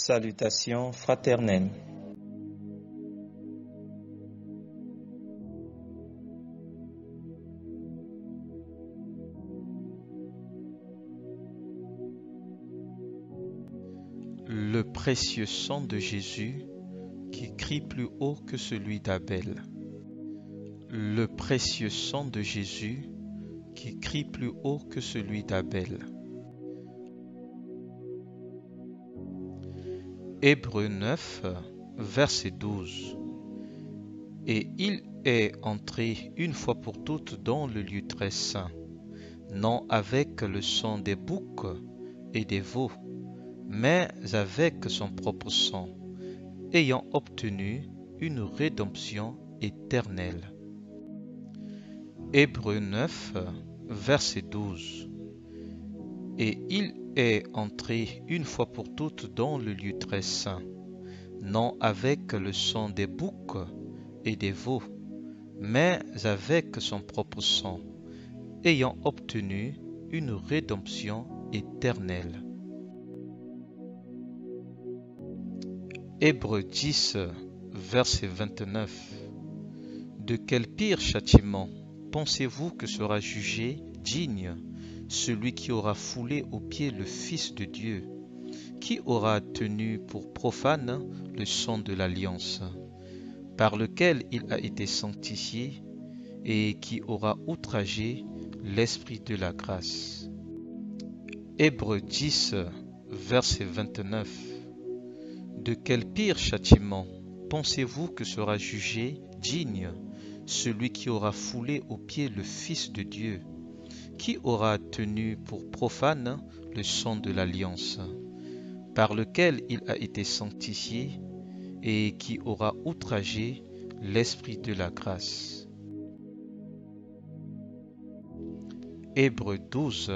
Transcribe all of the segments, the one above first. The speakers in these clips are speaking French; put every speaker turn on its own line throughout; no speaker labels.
Salutations fraternelles. Le précieux sang de Jésus qui crie plus haut que celui d'Abel. Le précieux sang de Jésus qui crie plus haut que celui d'Abel. Hébreux 9, verset 12. Et il est entré une fois pour toutes dans le lieu très saint, non avec le sang des boucs et des veaux, mais avec son propre sang, ayant obtenu une rédemption éternelle. Hébreux 9, verset 12. Et il est entré une fois pour toutes dans le lieu très saint, non avec le sang des boucs et des veaux, mais avec son propre sang, ayant obtenu une rédemption éternelle. Hébreux 10, verset 29. De quel pire châtiment pensez-vous que sera jugé digne celui qui aura foulé aux pieds le Fils de Dieu, qui aura tenu pour profane le sang de l'alliance, par lequel il a été sanctifié, et qui aura outragé l'Esprit de la grâce. Hébreux 10, verset 29. De quel pire châtiment pensez-vous que sera jugé digne celui qui aura foulé aux pieds le Fils de Dieu, qui aura tenu pour profane le sang de l'alliance, par lequel il a été sanctifié, et qui aura outragé l'Esprit de la grâce. Hébreux 12,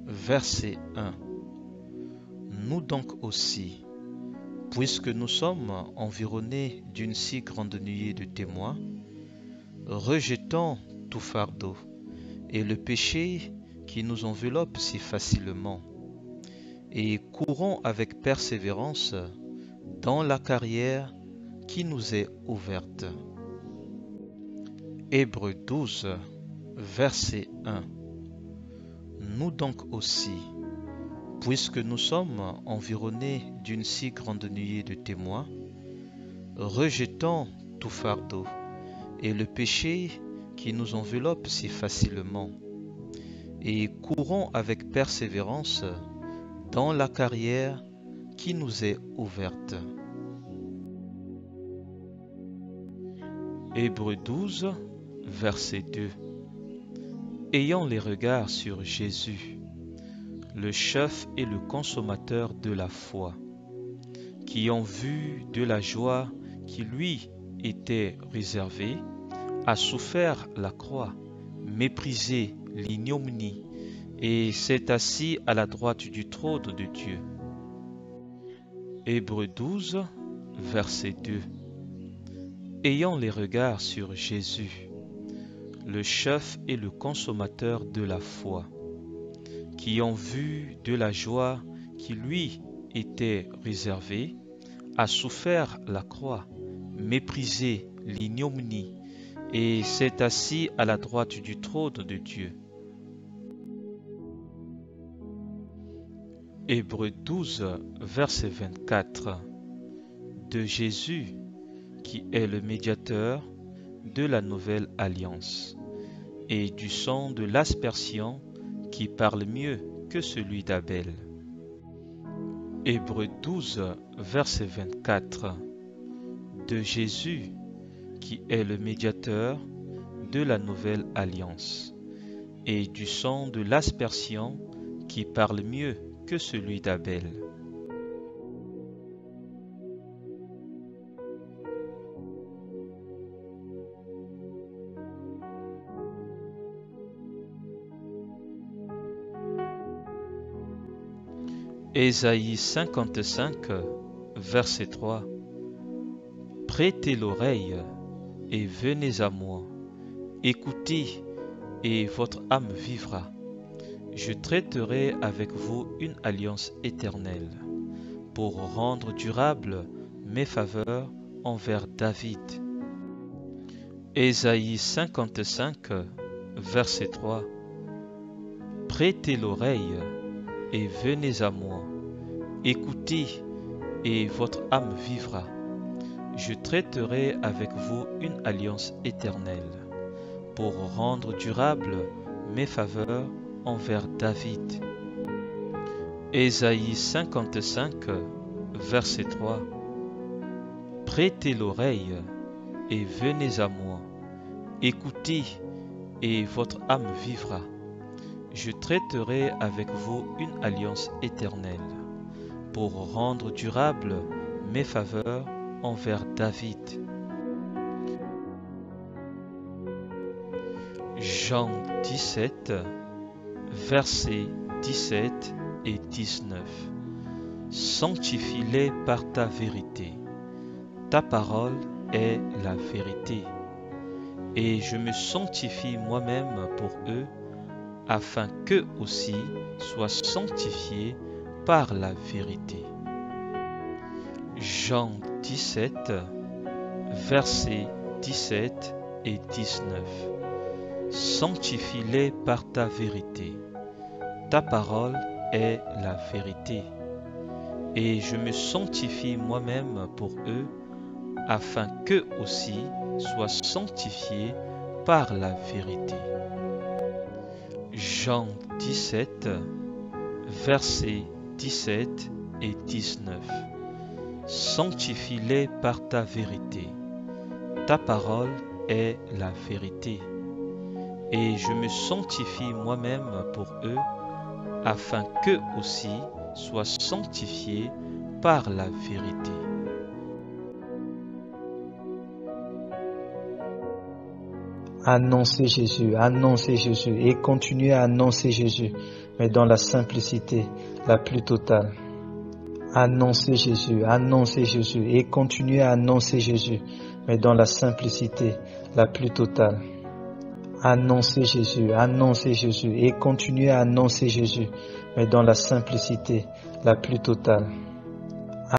verset 1. Nous donc aussi, puisque nous sommes environnés d'une si grande nuée de témoins, rejetons tout fardeau et le péché qui nous enveloppe si facilement, et courons avec persévérance dans la carrière qui nous est ouverte. Hébreux 12, verset 1. Nous donc aussi, puisque nous sommes environnés d'une si grande nuée de témoins, rejetons tout fardeau et le péché qui nous enveloppe si facilement, et courons avec persévérance dans la carrière qui nous est ouverte. Hébreux 12, verset 2. Ayant les regards sur Jésus, le chef et le consommateur de la foi, qui en vue de la joie qui lui était réservée, a souffert la croix, méprisé l'ignominie, et s'est assis à la droite du trône de Dieu. Hébreux 12, verset 2. Ayant les regards sur Jésus, le chef et le consommateur de la foi, qui en vue de la joie qui lui était réservée, a souffert la croix, méprisé l'ignominie, et s'est assis à la droite du trône de Dieu. Hébreux 12, verset 24. De Jésus, qui est le médiateur de la nouvelle alliance, et du sang de l'aspersion qui parle mieux que celui d'Abel. Hébreux 12, verset 24. De Jésus, qui est le médiateur de la nouvelle alliance, et du sang de l'aspersion qui parle mieux que celui d'Abel. Ésaïe 55, verset 3. Prêtez l'oreille et venez à moi. Écoutez et votre âme vivra. Je traiterai avec vous une alliance éternelle. pour rendre durable mes faveurs envers David. Ésaïe 55, verset 3. Prêtez l'oreille et venez à moi. Écoutez et votre âme vivra. Je traiterai avec vous une alliance éternelle pour rendre durable mes faveurs envers David. Ésaïe 55, verset 3. Prêtez l'oreille et venez à moi. Écoutez et votre âme vivra. Je traiterai avec vous une alliance éternelle pour rendre durable mes faveurs envers David. Jean 17, versets 17 et 19. Sanctifie-les par ta vérité. Ta parole est la vérité. Et je me sanctifie moi-même pour eux, afin qu'eux aussi soient sanctifiés par la vérité. Jean 17, versets 17 et 19. Sanctifie-les par ta vérité. Ta parole est la vérité. Et je me sanctifie moi-même pour eux, afin qu'eux aussi soient sanctifiés par la vérité. Jean 17, versets 17 et 19. Sanctifie-les par ta vérité. Ta parole est la vérité. Et je me sanctifie moi-même pour eux, afin qu'eux aussi soient sanctifiés par la vérité.
Annoncez Jésus et continuez à annoncer Jésus, mais dans la simplicité la plus totale. Annoncez Jésus et continuez à annoncer Jésus, mais dans la simplicité la plus totale. Annoncez Jésus et continuez à annoncer Jésus, mais dans la simplicité la plus totale.